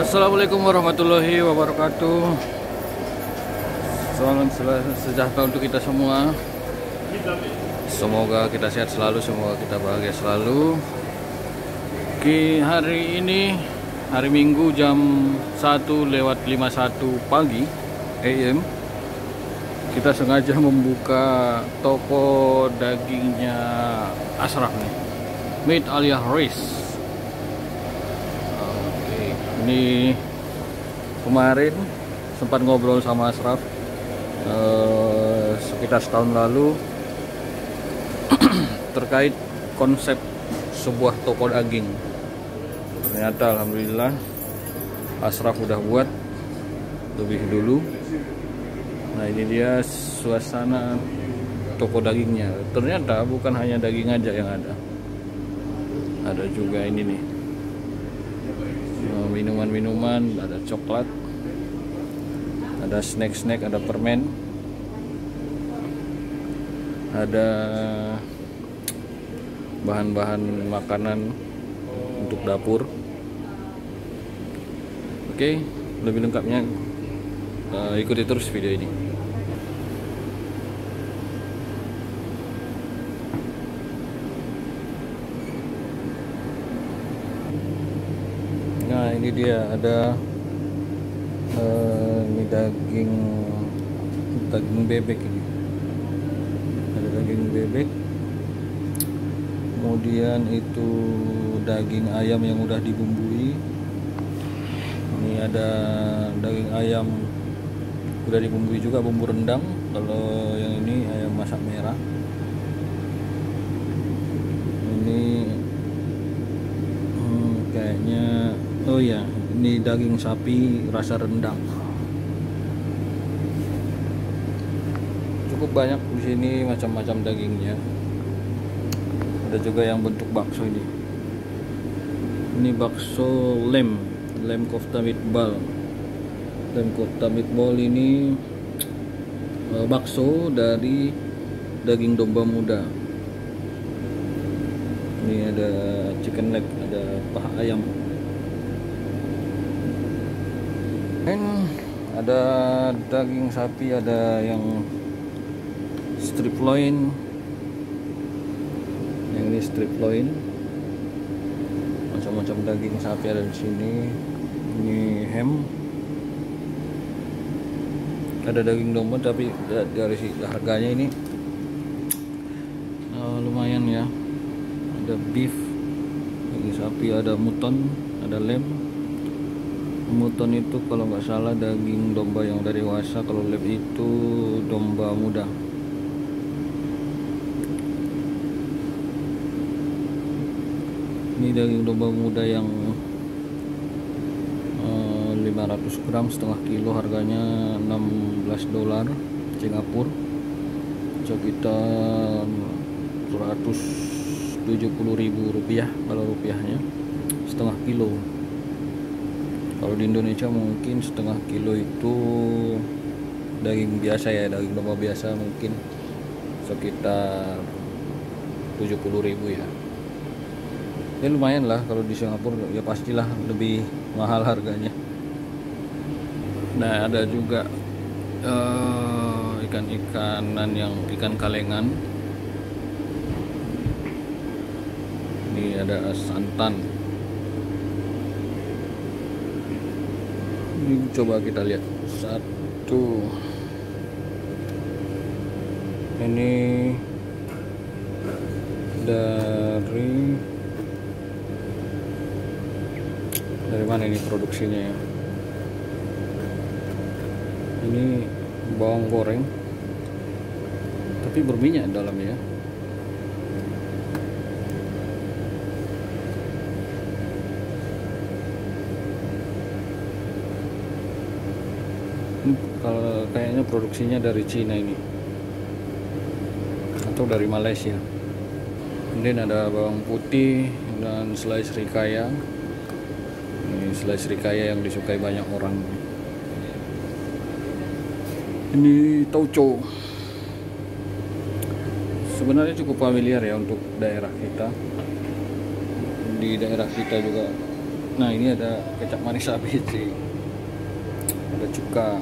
Assalamualaikum warahmatullahi wabarakatuh. Salam sejahtera untuk kita semua. Semoga kita sehat selalu, semoga kita bahagia selalu. Hari ini hari Minggu jam 1:51 pagi AM. Kita sengaja membuka toko dagingnya Ashraf nih, Meat Aliyah Rice. Ini kemarin sempat ngobrol sama Ashraf sekitar setahun lalu terkait konsep sebuah toko daging. Ternyata alhamdulillah Ashraf udah buat lebih dulu. Nah, ini dia suasana toko dagingnya. Ternyata bukan hanya daging aja yang ada juga ini nih, minuman-minuman, ada coklat, ada snack-snack, ada permen, ada bahan-bahan makanan untuk dapur. Oke, lebih lengkapnya ikuti terus video ini. Nah, ini dia ada ini daging bebek ini. Ada daging bebek. Kemudian itu daging ayam yang udah dibumbui. Ini ada daging ayam udah dibumbui juga, bumbu rendang. Kalau yang ini ayam masak merah. Ini kayaknya, oh ya, ini daging sapi rasa rendang. Cukup banyak di sini macam-macam dagingnya. Ada juga yang bentuk bakso ini. Ini bakso lem kofta meatball. Lem kofta meatball ini bakso dari daging domba muda. Ini ada chicken leg, ada paha ayam. Ada daging sapi, ada yang strip loin. Yang ini strip loin. Macam-macam daging sapi ada di sini. Ini ham. Ada daging domba, tapi dari harganya ini lumayan ya. Ada beef, daging sapi, ada mutton, ada lem. Mutton itu kalau nggak salah daging domba yang udah dewasa, kalau lem itu domba muda. Ini daging domba muda yang 500 gram, setengah kilo, harganya $16 Singapura, sekitar 170.000 rupiah kalau rupiahnya, setengah kilo. Kalau di Indonesia mungkin setengah kilo itu daging biasa ya, daging domba biasa mungkin sekitar 70.000 ya. Ya lumayan lah, kalau di Singapura ya pastilah lebih mahal harganya. Nah, ada juga ikan-ikanan, yang ikan kalengan. Ini ada santan. Ini coba kita lihat satu. Ini dari mana ini produksinya ya? Ini bawang goreng, tapi berminyak dalamnya. Ini kalau kayaknya produksinya dari Cina ini, atau dari Malaysia. Kemudian ada bawang putih dan selai serikaya. Ini selai serikaya yang disukai banyak orang. Ini tauco. Sebenarnya cukup familiar ya untuk daerah kita. Di daerah kita juga Nah, ini ada kecap manis ABC, ada cuka,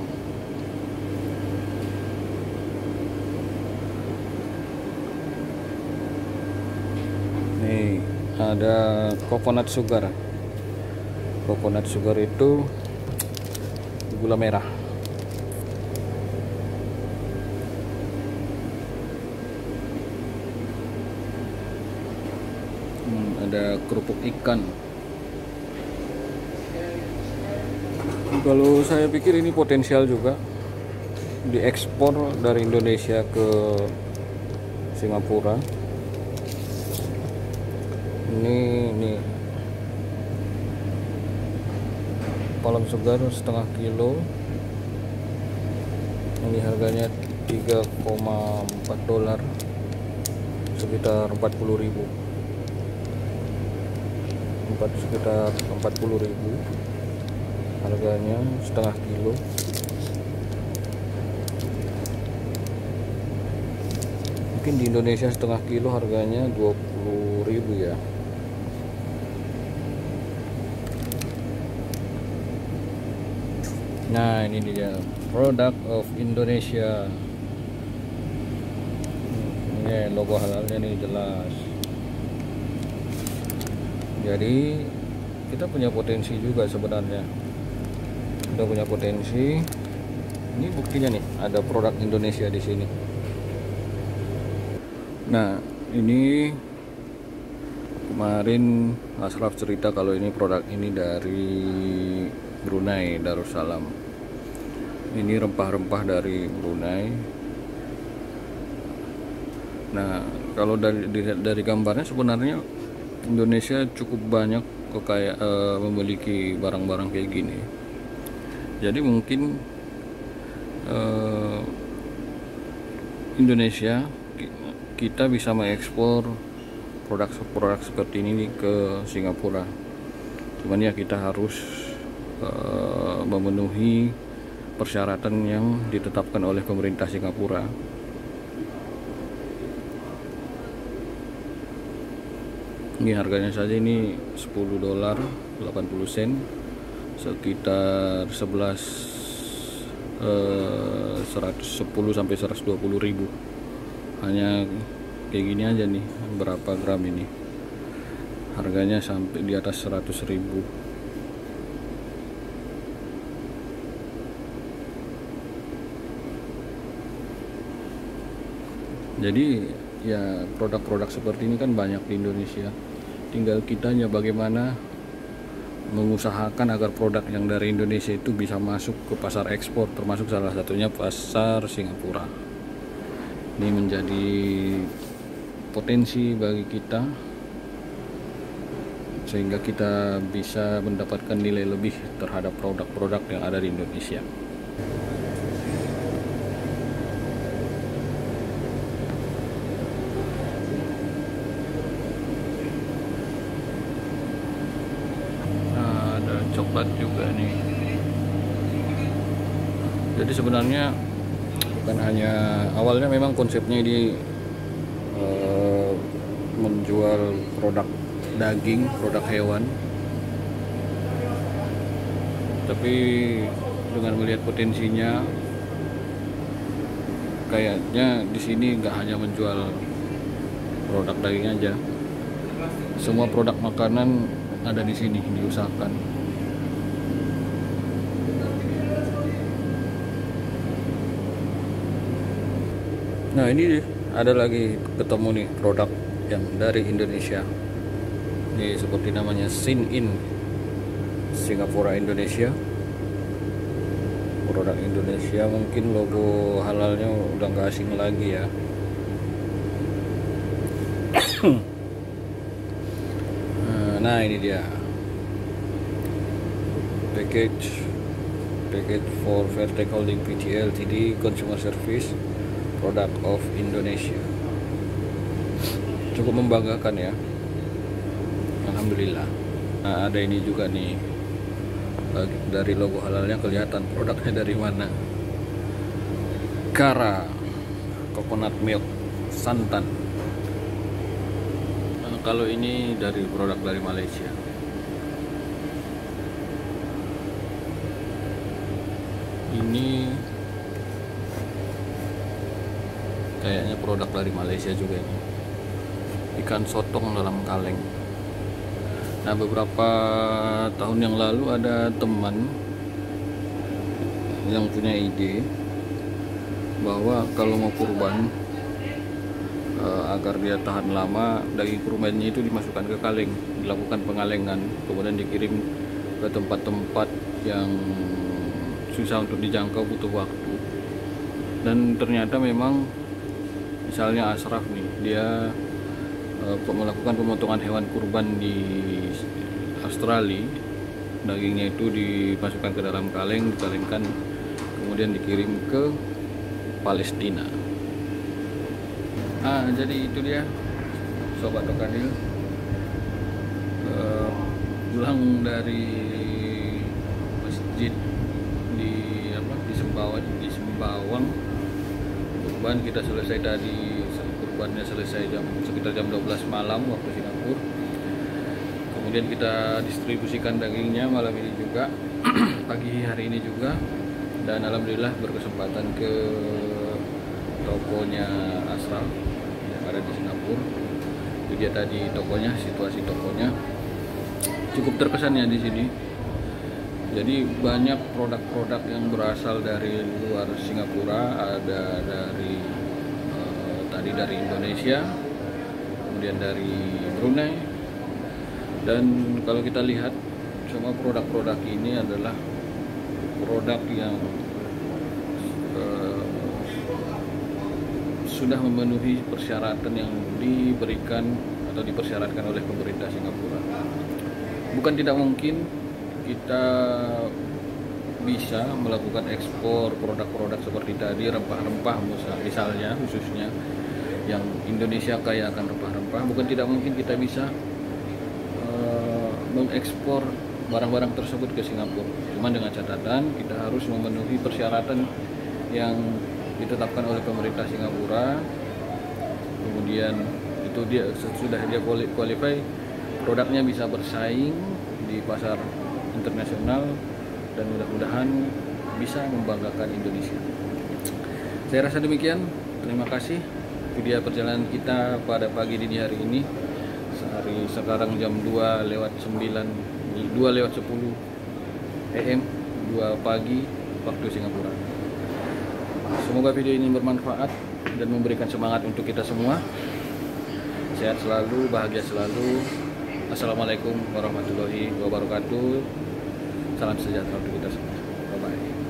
nih ada coconut sugar. Coconut sugar itu gula merah. Ada kerupuk ikan. Kalau saya pikir ini potensial juga diekspor dari Indonesia ke Singapura. Ini palem segar setengah kilo. Ini harganya 3,4 dolar, sekitar 40.000. Sekitar 40.000 harganya setengah kilo. Mungkin di Indonesia setengah kilo harganya 20.000 ya. Nah, ini dia product of Indonesia. Ini logo halalnya nih jelas. Jadi kita punya potensi juga sebenarnya. Kita punya potensi. Ini buktinya nih, ada produk Indonesia di sini. Nah, ini kemarin Ashraf cerita kalau ini produk ini dari Brunei Darussalam. Ini rempah-rempah dari Brunei. Nah, kalau dari gambarnya sebenarnya Indonesia cukup banyak memiliki barang-barang kayak gini. Jadi mungkin Indonesia kita bisa mengekspor produk-produk seperti ini ke Singapura. Cuman ya kita harus memenuhi persyaratan yang ditetapkan oleh pemerintah Singapura. Ini harganya saja ini 10 dolar 80 sen, sekitar 110 sampai 120 ribu. Hanya kayak gini aja nih, berapa gram ini, harganya sampai di atas 100 ribu. Jadi ya produk-produk seperti ini kan banyak di Indonesia. Tinggal kitanya bagaimana mengusahakan agar produk yang dari Indonesia itu bisa masuk ke pasar ekspor, termasuk salah satunya pasar Singapura. Ini menjadi potensi bagi kita sehingga kita bisa mendapatkan nilai lebih terhadap produk-produk yang ada di Indonesia. Coklat juga nih. Jadi sebenarnya bukan hanya, awalnya memang konsepnya ini menjual produk daging, produk hewan, tapi dengan melihat potensinya kayaknya di sini nggak hanya menjual produk daging aja, semua produk makanan ada di sini diusahakan. Nah, ini ada lagi ketemu nih produk yang dari Indonesia. Ini seperti namanya Sin In, Singapura Indonesia. Produk Indonesia, mungkin logo halalnya udah nggak asing lagi ya. Nah, ini dia package for Vertec Holding Pty Ltd Consumer Service, product of Indonesia. Cukup membanggakan ya, alhamdulillah. Nah, ada ini juga nih, dari logo halalnya kelihatan produknya dari mana. Kara coconut milk santan. Nah, kalau ini dari produk dari Malaysia. Ini kayaknya produk dari Malaysia juga ini, ikan sotong dalam kaleng. Nah, beberapa tahun yang lalu ada teman yang punya ide bahwa kalau mau kurban, agar dia tahan lama, daging kurbannya itu dimasukkan ke kaleng, dilakukan pengalengan, kemudian dikirim ke tempat-tempat yang susah untuk dijangkau, butuh waktu. Dan ternyata memang, misalnya Ashraf nih, dia melakukan pemotongan hewan kurban di Australia, dagingnya itu dimasukkan ke dalam kaleng, dikalengkan, kemudian dikirim ke Palestina. Jadi itu dia Sobat Tokanil, pulang dari masjid di Sembawang. Kurban kita selesai tadi, kurbannya selesai sekitar jam 12 malam waktu Singapura. Kemudian kita distribusikan dagingnya malam ini juga, pagi hari ini juga, dan alhamdulillah berkesempatan ke tokonya Ashraf yang ada di Singapura. Itu dia tadi tokonya, situasi tokonya cukup terkesan ya di sini. Jadi banyak produk-produk yang berasal dari luar Singapura, ada dari dari Indonesia, kemudian dari Brunei. Dan kalau kita lihat, semua produk-produk ini adalah produk yang sudah memenuhi persyaratan yang diberikan atau dipersyaratkan oleh pemerintah Singapura. Bukan tidak mungkin kita bisa melakukan ekspor produk-produk seperti tadi, rempah-rempah misalnya, khususnya yang Indonesia kaya akan rempah-rempah. Bukan tidak mungkin kita bisa mengekspor barang-barang tersebut ke Singapura. Cuma dengan catatan kita harus memenuhi persyaratan yang ditetapkan oleh pemerintah Singapura. Kemudian itu dia sudah dia qualify, produknya bisa bersaing di pasar internasional, dan mudah-mudahan bisa membanggakan Indonesia. Saya rasa demikian. Terima kasih. Itu dia perjalanan kita pada pagi dini hari ini. Sekarang jam 2:09, 2:10 AM, 2 pagi waktu Singapura. Semoga video ini bermanfaat dan memberikan semangat untuk kita semua. Sehat selalu, bahagia selalu. Assalamualaikum warahmatullahi wabarakatuh. Salam sejahtera untuk kita semua. Bye bye.